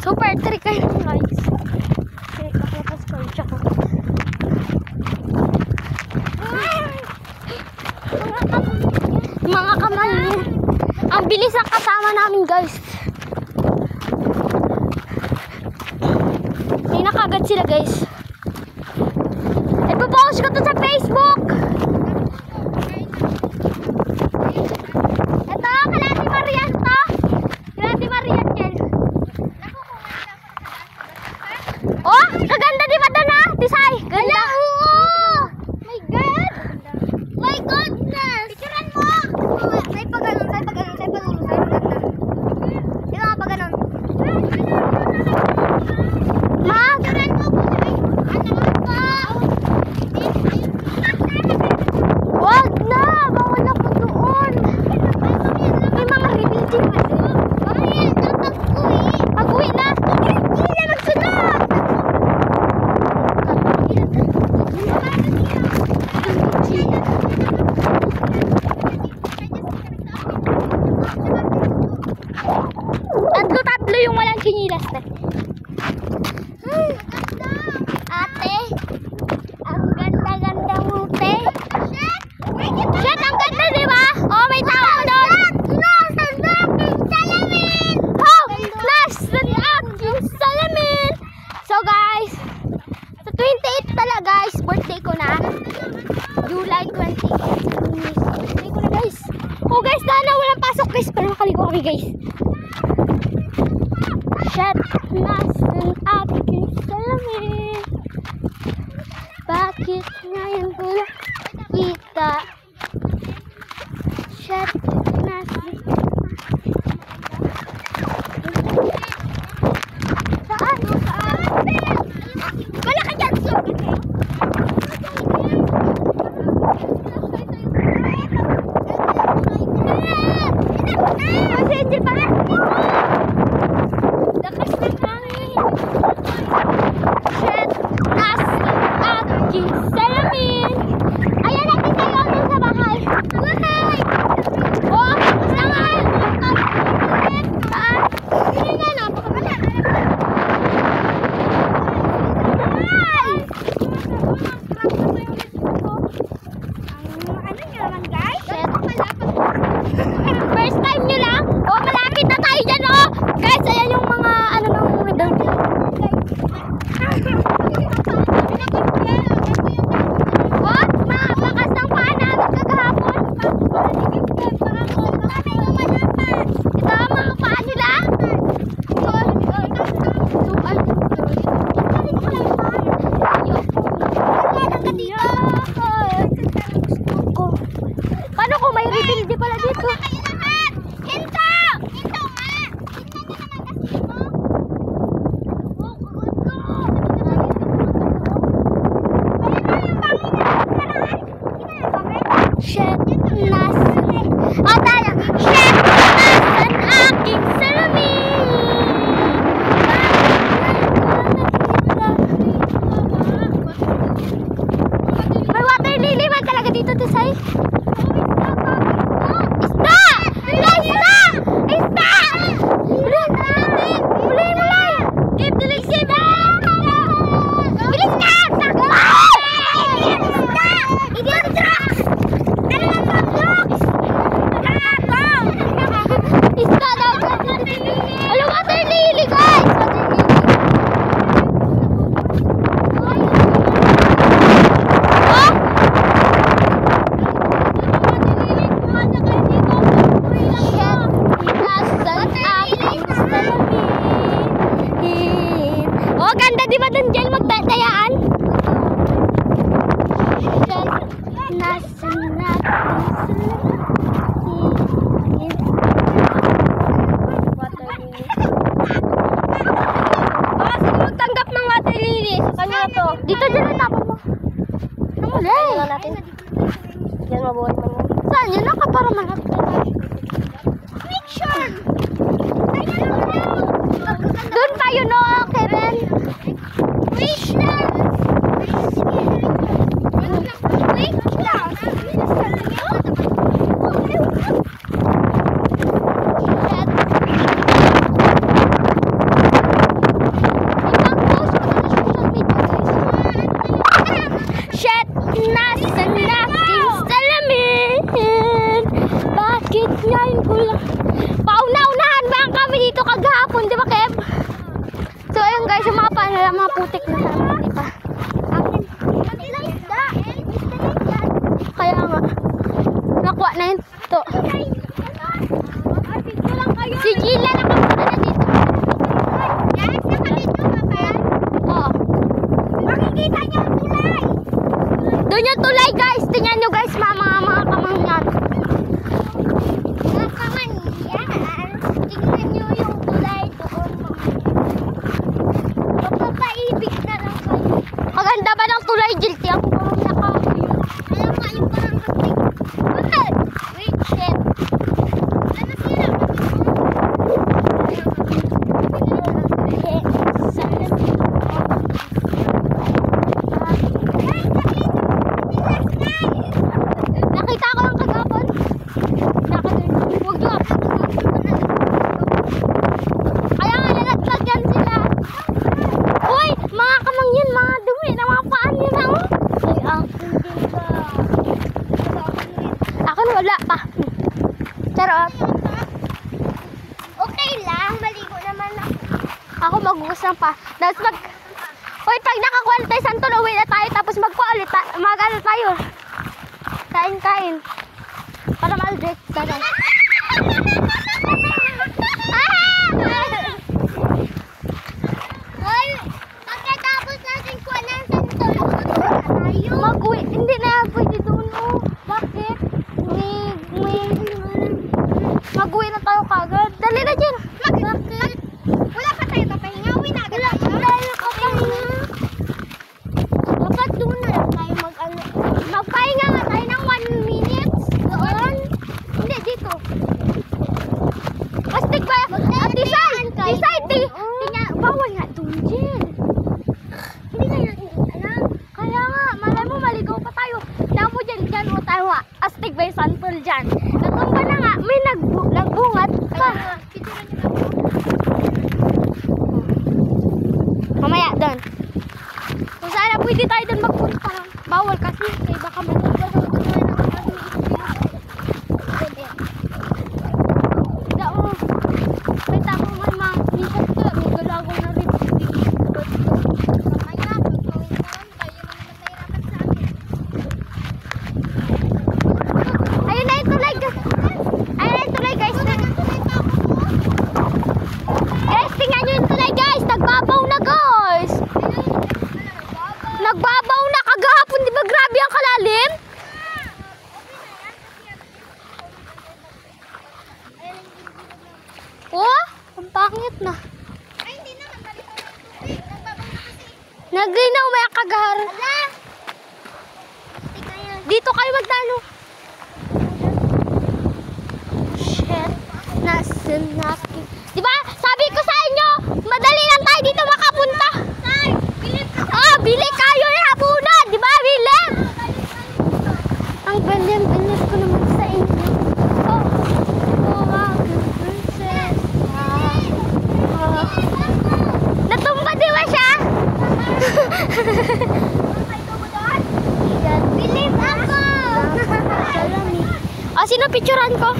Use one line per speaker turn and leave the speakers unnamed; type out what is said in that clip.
Super trick kayo guys. Okay, kakalabas ko. Tsaka. Mga kamay. Ang bilis ang kasama namin guys. May nakagad sila guys. Ipopost ko to sa Facebook. Ito, Kalati Marian to. Kalati Marian yan. Oh, kaganda di ba doon ha? Tisay, ganda. My God. My goodness. Picturean mo. Say pa ganun, say pa ganun, say pa ganun, say pa ganda. Di ba pa ganun? Ma, picturean mo po. Wag na, bawal na po doon. May mga rebuilding pa doon. Bakit? Pag-uwi na. Hindi yan nagsunod. Tatlo yung walang chinilas na. Ate, ang ganda-ganda mo, te. Shit, ang ganda, di ba? Oh, may tao doon. Salamin! Oh, salamin! So guys, sa 28 pala guys, birthday ko na. July 28. Birthday ko na guys. Oh guys, sana walang pasok guys, pero nakaligo kami guys. Shit, nasan aking salamin? Bakit ngayon ko nakita? Shit, nasan? Saan? Wala ka dyan, so. Masensya pa. Lakas na kami. Shit, nasan aking salamin? Ayan natin tayo doon sa bahay. Oh, saan? Saan? Hindi na, napakabala. Ano nyo naman guys? First time nyo lang? Oh, malapit na tayo dyan oh. Guys, ayan yung mga ano nung doon. Oh, malakas ng paa namin kagahapon. Ito ang mga paa nila. Paano kung may rebuild pala dito? Hinto! Hinto nga! Shit, nasan? Oh, tayo! Shit, nasan aking salamin? May water lily man talaga dito, Tisay. Isda! Isda! Isda! Ulihin mo lang! Keep the legs, keep! Bilis ka! Takbo! Isda! Idiot trucks! Ano lang mga trucks? Isda daw! Alam, water lily, guys! Oh, ganda di ba dun dyan magdadayaan? Nasan tanggap ng water lily. Kanya to. Dito dyan ang tapon mo. Ang muli. Natin. Yan mabuhay mo. Saan yun? Nakaparang picture! Doon tayo no, Kevin. Wait lang. Wait lang. Ako maghugas ng pa. Tapos Hoy, pag nakakuha na tayo Santo, uwi na tayo. Tapos mag-ano tayo. Kain. Para ma-dress tayo. Hoy, pagkatapos natin kuha ng Santo, tayo. Mag-uwi. Hindi na yan pwede doon. Oh. Bakit? Mag-uwi na tayo kagad. Dali na dyan. Bakit? Wala pa tayo kapahinga. Uwi na agad tayo. Wala tayo kapahinga. Dapat doon na lang tayo magpahinga nga tayo ng 1 minute. Doon? Hindi, dito. Astig ba? Decide. Bawal nga doon dyan. Hindi nga natin alam. Kaya nga, malay mo maligaw pa tayo. Damo dyan o tayo nga. Astig ba yung sample dyan? Natumba na nga, may nagbungat pa. Mamaya doon. Kung sana pwede tayo doon magpunta. Bawal kasi baka magpunta sa may tama man mga minsan ka, may galagong na rin. Mamaya, pagkawin na lang, tayo naman nahirapan sa akin. Ayun na yung tulay guys. Guys, tingnan nyo yung tulay guys. Nagbabaw na guys. Nagbabaw na kagahapon. Di ba grabe ang kalalim? Oh, ang pangit na. Ay, hindi na. Nagbabaw na kasi. Naglinaw may kagahar. Dito kayo magtano. Shit. Nasinaki. Diba? Sabi ko sa inyo, madali lang tayo dito makapunta. Bili kayo ng hapunan. Diba, bili? Ang bilim ko naman sa inyo. Princess. Natumba di ba siya? Bilib ako. Sino picturean ko?